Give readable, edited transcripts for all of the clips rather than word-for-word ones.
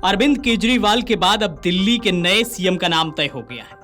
अरविंद केजरीवाल के बाद अब दिल्ली के नए सीएम का नाम तय हो गया है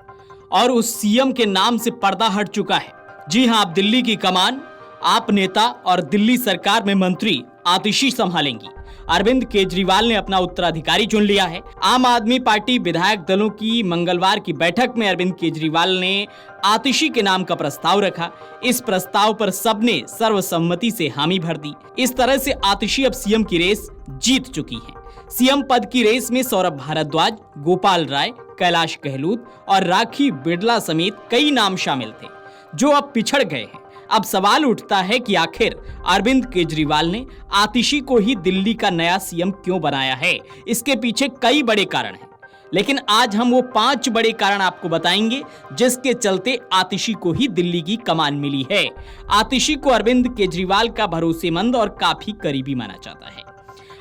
और उस सीएम के नाम से पर्दा हट चुका है। जी हां, अब दिल्ली की कमान आप नेता और दिल्ली सरकार में मंत्री आतिशी संभालेंगी। अरविंद केजरीवाल ने अपना उत्तराधिकारी चुन लिया है। आम आदमी पार्टी विधायक दलों की मंगलवार की बैठक में अरविंद केजरीवाल ने आतिशी के नाम का प्रस्ताव रखा। इस प्रस्ताव पर सबने सर्वसम्मति से हामी भर दी। इस तरह से आतिशी अब सीएम की रेस जीत चुकी हैं। सीएम पद की रेस में सौरभ भारद्वाज, गोपाल राय, कैलाश गहलोत और राखी बिड़ला समेत कई नाम शामिल थे, जो अब पिछड़ गए हैं। अब सवाल उठता है कि आखिर अरविंद केजरीवाल ने आतिशी को ही दिल्ली का नया सीएम क्यों बनाया है। इसके पीछे कई बड़े कारण हैं, लेकिन आज हम वो 5 बड़े कारण आपको बताएंगे जिसके चलते आतिशी को ही दिल्ली की कमान मिली है। आतिशी को अरविंद केजरीवाल का भरोसेमंद और काफी करीबी माना जाता है।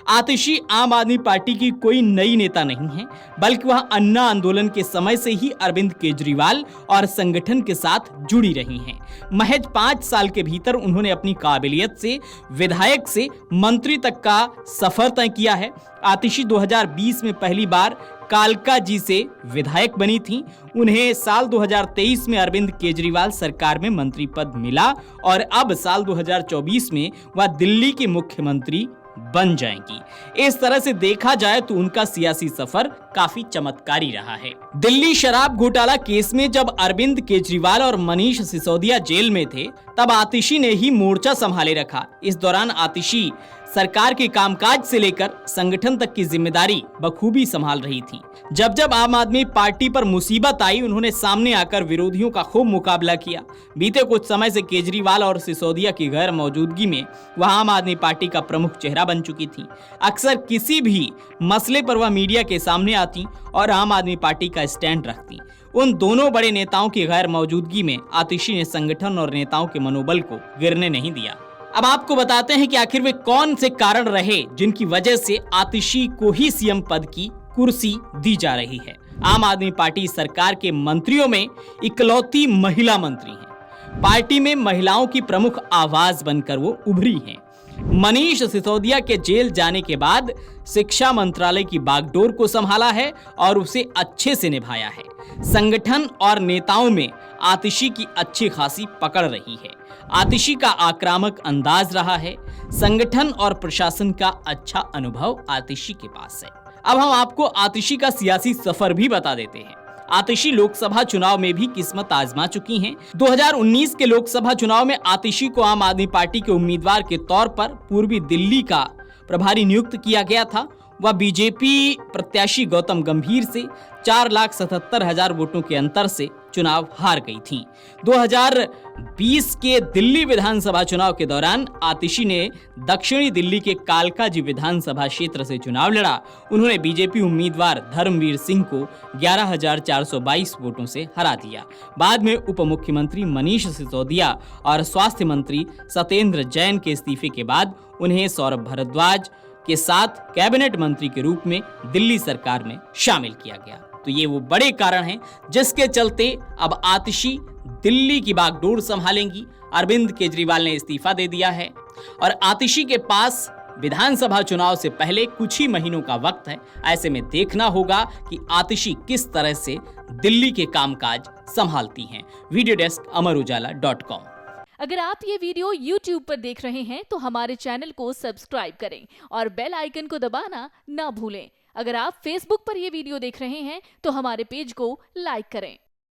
आतिशी आम आदमी पार्टी की कोई नई नेता नहीं है, बल्कि वह अन्ना आंदोलन के समय से ही अरविंद केजरीवाल और संगठन के साथ जुड़ी रही हैं। महज 5 साल के भीतर उन्होंने अपनी काबिलियत से विधायक से मंत्री तक का सफर तय किया है। आतिशी 2020 में पहली बार कालका जी से विधायक बनी थी। उन्हें साल 2023 में अरविंद केजरीवाल सरकार में मंत्री पद मिला और अब साल 2024 में वह दिल्ली की मुख्यमंत्री बन जाएंगी। इस तरह से देखा जाए तो उनका सियासी सफर काफी चमत्कारी रहा है। दिल्ली शराब घोटाला केस में जब अरविंद केजरीवाल और मनीष सिसोदिया जेल में थे, तब आतिशी ने ही मोर्चा संभाले रखा। इस दौरान आतिशी सरकार के कामकाज से लेकर संगठन तक की जिम्मेदारी बखूबी संभाल रही थी। जब जब आम आदमी पार्टी पर मुसीबत आई, उन्होंने सामने आकर विरोधियों का खूब मुकाबला किया। बीते कुछ समय से केजरीवाल और सिसोदिया की गैर मौजूदगी में वह आम आदमी पार्टी का प्रमुख चेहरा बन चुकी थी। अक्सर किसी भी मसले पर वह मीडिया के सामने आती और आम आदमी पार्टी का स्टैंड रखती। उन दोनों बड़े नेताओं की गैर मौजूदगी में आतिशी ने संगठन और नेताओं के मनोबल को गिरने नहीं दिया। अब आपको बताते हैं कि आखिर वे कौन से कारण रहे जिनकी वजह से आतिशी को ही सीएम पद की कुर्सी दी जा रही है। आम आदमी पार्टी सरकार के मंत्रियों में इकलौती महिला मंत्री हैं। पार्टी में महिलाओं की प्रमुख आवाज बनकर वो उभरी हैं। मनीष सिसोदिया के जेल जाने के बाद शिक्षा मंत्रालय की बागडोर को संभाला है और उसे अच्छे से निभाया है। संगठन और नेताओं में आतिशी की अच्छी खासी पकड़ रही है। आतिशी का आक्रामक अंदाज रहा है। संगठन और प्रशासन का अच्छा अनुभव आतिशी के पास है। अब हम आपको आतिशी का सियासी सफर भी बता देते हैं। आतिशी लोकसभा चुनाव में भी किस्मत आजमा चुकी हैं। 2019 के लोकसभा चुनाव में आतिशी को आम आदमी पार्टी के उम्मीदवार के तौर पर पूर्वी दिल्ली का प्रभारी नियुक्त किया गया था। वह बीजेपी प्रत्याशी गौतम गंभीर से 4,77,000 वोटों के अंतर से चुनाव हार गई थी। 2020 के दिल्ली विधानसभा चुनाव के दौरान आतिशी ने दक्षिणी दिल्ली के कालका जी विधानसभा क्षेत्र से चुनाव लड़ा। उन्होंने बीजेपी उम्मीदवार धर्मवीर सिंह को 11,422 वोटों से हरा दिया। बाद में उप मुख्यमंत्री मनीष सिसोदिया और स्वास्थ्य मंत्री सत्येंद्र जैन के इस्तीफे के बाद उन्हें सौरभ भारद्वाज के साथ कैबिनेट मंत्री के रूप में दिल्ली सरकार में शामिल किया गया। तो ये वो बड़े कारण हैं जिसके चलते अब आतिशी दिल्ली की बागडोर संभालेंगी। अरविंद केजरीवाल ने इस्तीफा दे दिया है और आतिशी के पास विधानसभा चुनाव से पहले कुछ ही महीनों का वक्त है। ऐसे में देखना होगा कि आतिशी किस तरह से दिल्ली के कामकाज संभालती हैं। वीडियो डेस्क अमरुजाला.com। अगर आप ये वीडियो YouTube पर देख रहे हैं तो हमारे चैनल को सब्सक्राइब करें और बेल आइकन को दबाना ना भूलें। अगर आप Facebook पर ये वीडियो देख रहे हैं तो हमारे पेज को लाइक करें।